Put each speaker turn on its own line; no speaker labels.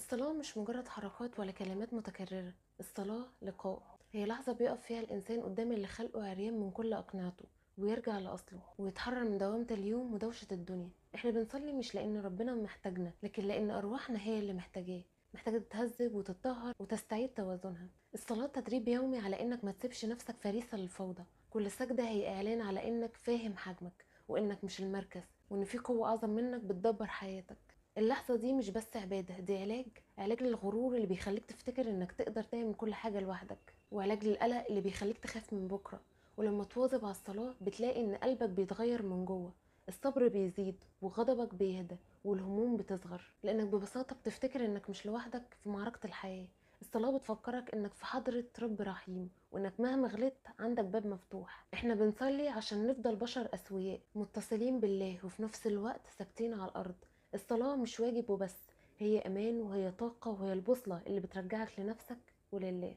الصلاة مش مجرد حركات ولا كلمات متكررة. الصلاة لقاء، هي لحظة بيقف فيها الإنسان قدام اللي خلقه عريان من كل أقنعته، ويرجع لأصله ويتحرر من دوامة اليوم ودوشة الدنيا. احنا بنصلي مش لأن ربنا محتاجنا، لكن لأن أرواحنا هي اللي محتاجاه، محتاجة تتهذب وتتطهر وتستعيد توازنها. الصلاة تدريب يومي على إنك ما تسيبش نفسك فريسة للفوضى. كل سجدة هي إعلان على إنك فاهم حجمك، وإنك مش المركز، وإن في قوة أعظم منك بتدبر حياتك. اللحظة دي مش بس عبادة، دي علاج للغرور اللي بيخليك تفتكر انك تقدر تعمل كل حاجة لوحدك، وعلاج للقلق اللي بيخليك تخاف من بكرة. ولما تواظب على الصلاة بتلاقي ان قلبك بيتغير من جوه، الصبر بيزيد وغضبك بيهدى والهموم بتصغر، لانك ببساطة بتفتكر انك مش لوحدك في معركة الحياة. الصلاة بتفكرك انك في حضرة رب رحيم، وانك مهما غلطت عندك باب مفتوح. احنا بنصلي عشان نفضل بشر اسوياء متصلين بالله، وفي نفس الوقت ثابتين على الارض. الصلاة مش واجب وبس، هي امان وهي طاقة وهي البوصلة اللي بترجعك لنفسك ولله.